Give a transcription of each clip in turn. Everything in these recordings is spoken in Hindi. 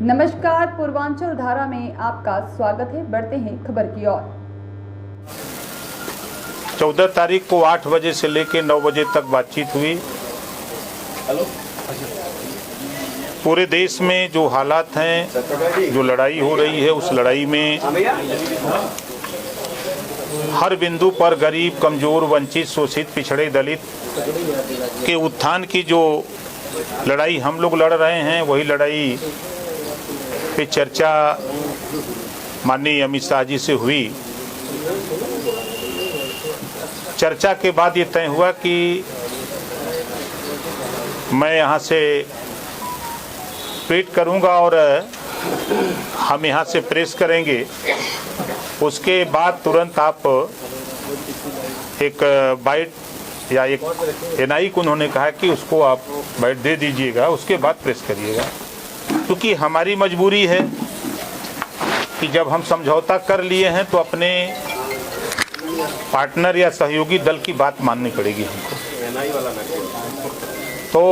नमस्कार, पूर्वांचल धारा में आपका स्वागत है। बढ़ते हैं खबर की ओर। 14 तारीख को 8 बजे से लेकर 9 बजे तक बातचीत हुई। पूरे देश में जो हालात हैं, जो लड़ाई हो रही है, उस लड़ाई में हर बिंदु पर गरीब, कमजोर, वंचित, शोषित, पिछड़े, दलित के उत्थान की जो लड़ाई हम लोग लड़ रहे हैं, वही लड़ाई पे चर्चा माननीय अमित शाह जी से हुई। चर्चा के बाद ये तय हुआ कि मैं यहाँ से ट्वीट करूँगा और हम यहाँ से प्रेस करेंगे। उसके बाद तुरंत आप एक बाइट या एक एनआई को उन्होंने कहा कि उसको आप बाइट दे दीजिएगा, उसके बाद प्रेस करिएगा। क्योंकि हमारी मजबूरी है कि जब हम समझौता कर लिए हैं तो अपने पार्टनर या सहयोगी दल की बात माननी पड़ेगी हमको। तो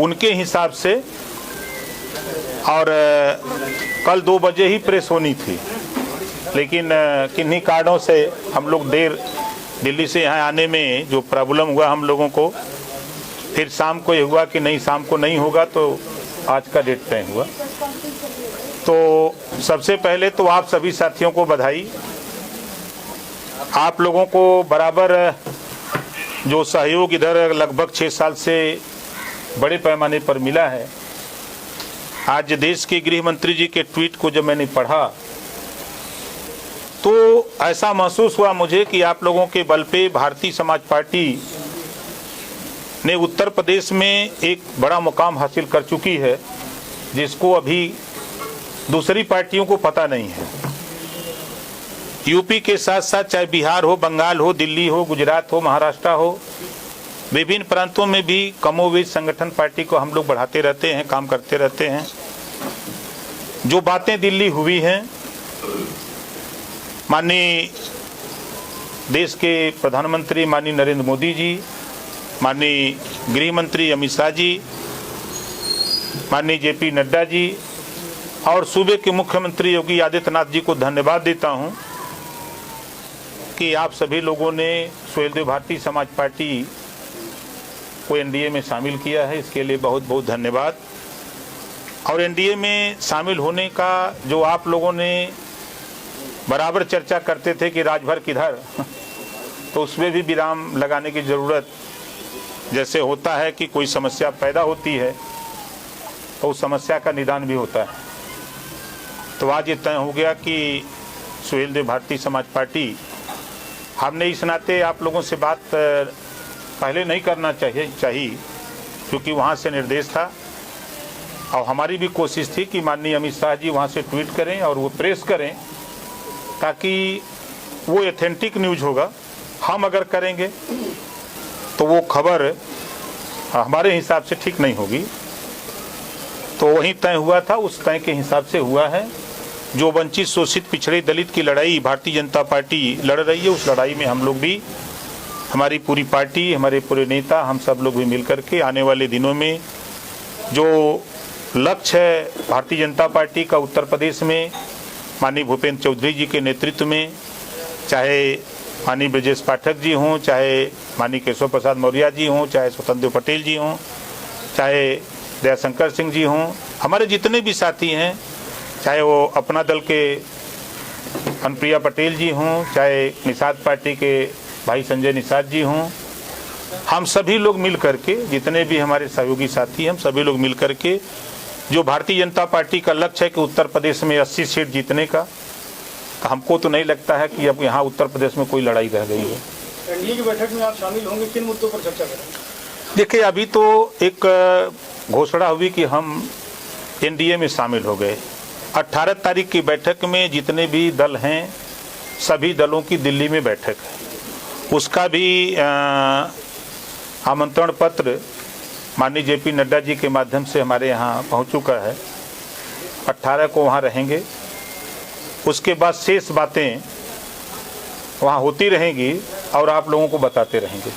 उनके हिसाब से और कल 2 बजे ही प्रेस होनी थी, लेकिन किन्हीं कारणों से हम लोग देर दिल्ली से यहाँ आने में जो प्रॉब्लम हुआ हम लोगों को, फिर शाम को ये हुआ कि नहीं, शाम को नहीं होगा, तो आज का डेट तय हुआ। तो सबसे पहले तो आप सभी साथियों को बधाई। आप लोगों को बराबर जो सहयोग इधर लगभग 6 साल से बड़े पैमाने पर मिला है। आज देश के गृह मंत्री जी के ट्वीट को जब मैंने पढ़ा तो ऐसा महसूस हुआ मुझे कि आप लोगों के बल पे भारतीय समाज पार्टी ने उत्तर प्रदेश में एक बड़ा मुकाम हासिल कर चुकी है, जिसको अभी दूसरी पार्टियों को पता नहीं है। यूपी के साथ साथ चाहे बिहार हो, बंगाल हो, दिल्ली हो, गुजरात हो, महाराष्ट्र हो, विभिन्न प्रांतों में भी कमोवेश संगठन पार्टी को हम लोग बढ़ाते रहते हैं, काम करते रहते हैं। जो बातें दिल्ली हुई हैं, माननीय देश के प्रधानमंत्री माननीय नरेंद्र मोदी जी, माननीय गृह मंत्री अमित शाह जी, माननीय जेपी नड्डा जी और सूबे के मुख्यमंत्री योगी आदित्यनाथ जी को धन्यवाद देता हूं कि आप सभी लोगों ने स्वयं भारतीय समाज पार्टी को एनडीए में शामिल किया है। इसके लिए बहुत बहुत धन्यवाद। और एनडीए में शामिल होने का जो आप लोगों ने बराबर चर्चा करते थे कि राजभर किधर, तो उसमें भी विराम लगाने की ज़रूरत, जैसे होता है कि कोई समस्या पैदा होती है तो उस समस्या का निदान भी होता है। तो आज ये तय हो गया कि स्वयं भारतीय समाज पार्टी, हमने इस नाते आप लोगों से बात पहले नहीं करना चाहिए क्योंकि वहाँ से निर्देश था और हमारी भी कोशिश थी कि माननीय अमित शाह जी वहाँ से ट्वीट करें और वो प्रेस करें, ताकि वो ऑथेंटिक न्यूज़ होगा। हम अगर करेंगे तो वो खबर हमारे हिसाब से ठीक नहीं होगी। तो वही तय हुआ था, उस तय के हिसाब से हुआ है। जो वंचित, शोषित, पिछड़े, दलित की लड़ाई भारतीय जनता पार्टी लड़ रही है, उस लड़ाई में हम लोग भी, हमारी पूरी पार्टी, हमारे पूरे नेता, हम सब लोग भी मिलकर के आने वाले दिनों में जो लक्ष्य है भारतीय जनता पार्टी का उत्तर प्रदेश में, माननीय भूपेंद्र चौधरी जी के नेतृत्व में, चाहे माननीय ब्रजेश पाठक जी हों, चाहे माननीय केशव प्रसाद मौर्य जी हों, चाहे स्वतंत्र पटेल जी हों, चाहे दयाशंकर सिंह जी हों, हमारे जितने भी साथी हैं, चाहे वो अपना दल के अनुप्रिया पटेल जी हों, चाहे निषाद पार्टी के भाई संजय निषाद जी हों, हम सभी लोग मिल करके, जितने भी हमारे सहयोगी साथी हैं, हम सभी लोग मिल करके जो भारतीय जनता पार्टी का लक्ष्य है कि उत्तर प्रदेश में 80 सीट जीतने का, हमको तो नहीं लगता है कि अब यहाँ उत्तर प्रदेश में कोई लड़ाई रह गई है। एनडीए की बैठक में आप शामिल होंगे, किन मुद्दों पर चर्चा करेंगे? देखिए, अभी तो एक घोषणा हुई कि हम एनडीए में शामिल हो गए। 18 तारीख की बैठक में जितने भी दल हैं, सभी दलों की दिल्ली में बैठक है। उसका भी आमंत्रण पत्र माननीय जेपी नड्डा जी के माध्यम से हमारे यहाँ पहुँच चुका है। 18 को वहाँ रहेंगे। उसके बाद शेष बातें वहाँ होती रहेंगी और आप लोगों को बताते रहेंगे।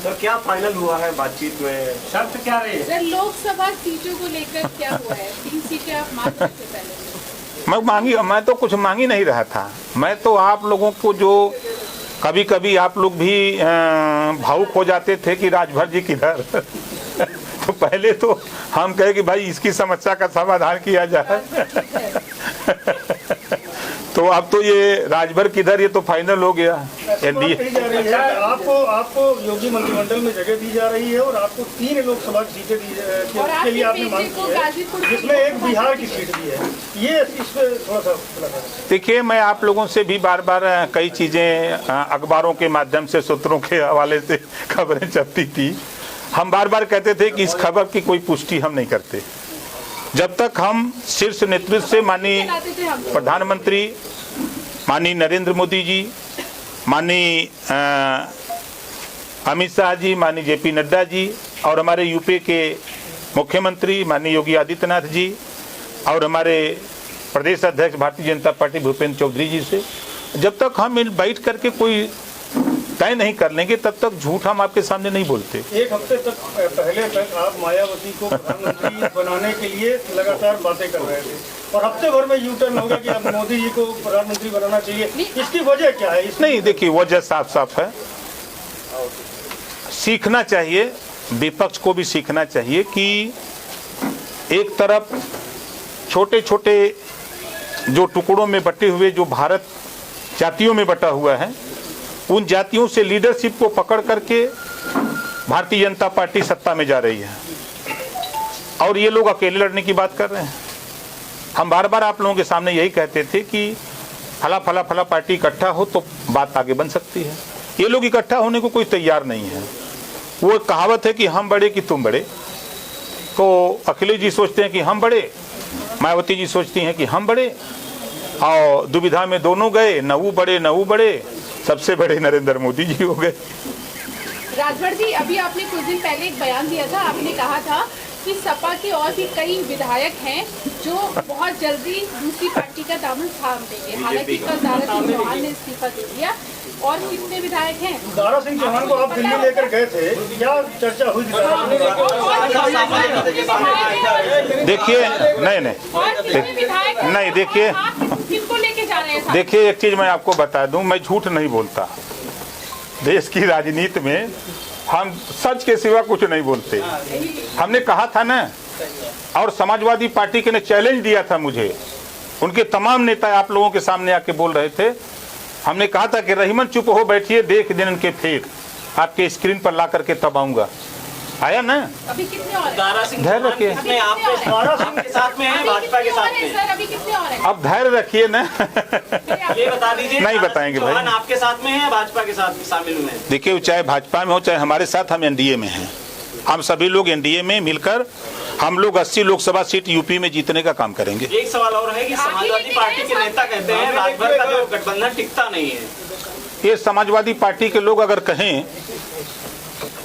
सर क्या फाइनल हुआ है बातचीत में, शर्त क्या रही है? सर लोकसभा सीटों को लेकर क्या हुआ है? 3 सीटें आप मांग रहे थे पहले। मैं तो कुछ मांग ही नहीं रहा था। मैं तो आप लोगों को जो कभी कभी आप लोग भी भावुक हो जाते थे कि राजभर जी किधर तो पहले तो हम कहे कि भाई इसकी समस्या का समाधान किया जाए तो अब तो ये राजभर किधर ये तो फाइनल हो गया। एनडीए आपको योगी मंत्रिमंडल में जगह दी जा रही है और आपको 3 लोकसभा सीटें के लिए आपने मांग की है, जिसमें एक बिहार की सीट भी है। ये इस पे थोड़ा सा देखिए, मैं आप लोगों से भी बार बार कई चीजें अखबारों के माध्यम से सूत्रों के हवाले से खबरें छपती थी। हम बार बार कहते थे कि इस खबर की कोई पुष्टि हम नहीं करते जब तक हम शीर्ष नेतृत्व से माननीय प्रधानमंत्री माननीय नरेंद्र मोदी जी, माननीय अमित शाह जी, माननीय जेपी नड्डा जी और हमारे यूपी के मुख्यमंत्री माननीय योगी आदित्यनाथ जी और हमारे प्रदेश अध्यक्ष भारतीय जनता पार्टी भूपेंद्र चौधरी जी से जब तक हम बैठ करके कोई तय नहीं कर लेंगे तब तक झूठ हम आपके सामने नहीं बोलते। एक हफ्ते तक पहले तक आप मायावती को प्रधानमंत्री बनाने के लिए लगातार बातें कर रहे थे और हफ्ते भर में यू टर्न होगा कि अब मोदी जी को प्रधानमंत्री बनाना चाहिए। इसकी वजह क्या है? नहीं, देखिए वजह साफ साफ है। सीखना चाहिए, विपक्ष को भी सीखना चाहिए कि एक तरफ छोटे छोटे जो टुकड़ों में बटे हुए जो भारत जातियों में बटा हुआ है उन जातियों से लीडरशिप को पकड़ करके भारतीय जनता पार्टी सत्ता में जा रही है और ये लोग अकेले लड़ने की बात कर रहे हैं। हम बार बार आप लोगों के सामने यही कहते थे कि फला फला फला पार्टी इकट्ठा हो तो बात आगे बन सकती है। ये लोग इकट्ठा होने को कोई तैयार नहीं है। वो एक कहावत है कि हम बड़े कि तुम बड़े, तो अखिलेश जी सोचते हैं कि हम बड़े, मायावती जी सोचती हैं कि हम बड़े और दुविधा में दोनों गए, न वो बड़े न वो बड़े, सबसे बड़े नरेंद्र मोदी जी हो गए। राजभर जी, अभी आपने कुछ दिन पहले एक बयान दिया था, आपने कहा था कि सपा के और भी कई विधायक हैं जो बहुत जल्दी दूसरी पार्टी का दामन थाम देंगे। हालांकि कल दारा सिंह चौहान ने इस्तीफा दे दिया। और कितने विधायक हैं? दारा सिंह चौहान को आप दिल्ली लेकर गए थे, क्या चर्चा हुई? देखिए नहीं देखिए किनको लेके जा रहे हैं? देखिए एक चीज मैं आपको बता दूं, मैं झूठ नहीं बोलता। देश की राजनीति में हम सच के सिवा कुछ नहीं बोलते। हमने कहा था ना, और समाजवादी पार्टी के ने चैलेंज दिया था मुझे, उनके तमाम नेता आप लोगों के सामने आके बोल रहे थे। हमने कहा था कि रहीमन चुप हो बैठिए, देख दिन के फेर आपके स्क्रीन पर ला करके तब आऊंगा। आया ना? अभी कितने और हैं? धैर्य रखिए, आपके साथ में है, भाजपा के साथ में सर, अभी कितने और हैं? अब धैर्य रखिए ना ये बता दीजिए। नहीं बताएंगे भाई। चौहान आपके साथ में है, भाजपा के साथ शामिल हुए हैं? देखिए, चाहे भाजपा में हो चाहे हमारे साथ, हम एनडीए में हैं। हम सभी लोग एनडीए में मिलकर हम लोग 80 लोकसभा सीट यूपी में जीतने का काम करेंगे। एक सवाल और है कि समाजवादी पार्टी के नेता कहते हैं राजभर का जो गठबंधन टिकता नहीं है। ये समाजवादी पार्टी के लोग अगर कहें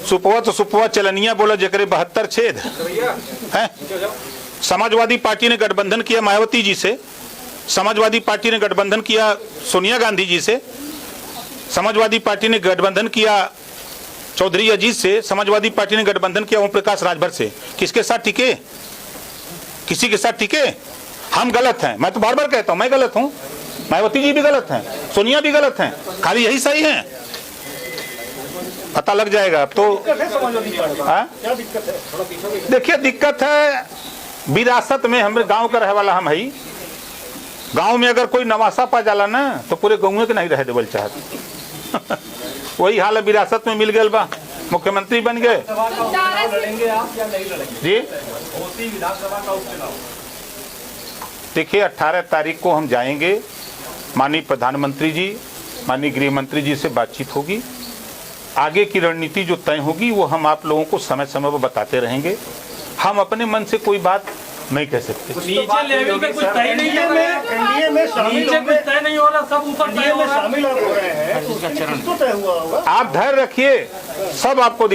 सुपवा तो सुपवा चलनिया बोला जकरे 72 छेद है। समाजवादी पार्टी ने गठबंधन किया मायावती जी से, समाजवादी पार्टी ने गठबंधन किया सोनिया गांधी जी से, समाजवादी पार्टी ने गठबंधन किया चौधरी अजीत से, समाजवादी पार्टी ने गठबंधन किया ओम प्रकाश राजभर से। किसके साथ टिके? किसी के साथ टिके? हम गलत हैं। मैं तो बार बार कहता हूं मैं गलत हूं, मायावती जी भी गलत हैं, सोनिया भी गलत हैं, खाली यही सही है। पता लग जाएगा। अब तो क्या दिक्कत है? देखिए, दिक्कत है विरासत में। हमें गांव का रहे वाला हम है। गांव में अगर कोई नवासा पा जाला ना तो पूरे गाँव के नहीं रहे देवल चाहत वही हाल है, विरासत में मिल गए बा, मुख्यमंत्री बन गए। लड़ेंगे आप या नहीं लड़ेंगे जी घोसी विधानसभा का उपचुनाव? देखिए, 18 तारीख को हम जाएंगे, माननीय प्रधानमंत्री जी माननीय गृह मंत्री जी से बातचीत होगी। आगे की रणनीति जो तय होगी वो हम आप लोगों को समय समय पर बताते रहेंगे। हम अपने मन से कोई बात नहीं कह सकते। नीचे लेवल पे कुछ तय नहीं है, एनडीए में शामिल तय नहीं हो रहा, सब ऊपर एनडीए में शामिल आप हो रहे हैं, तो तय हुआ होगा। आप धैर्य रखिए, सब आपको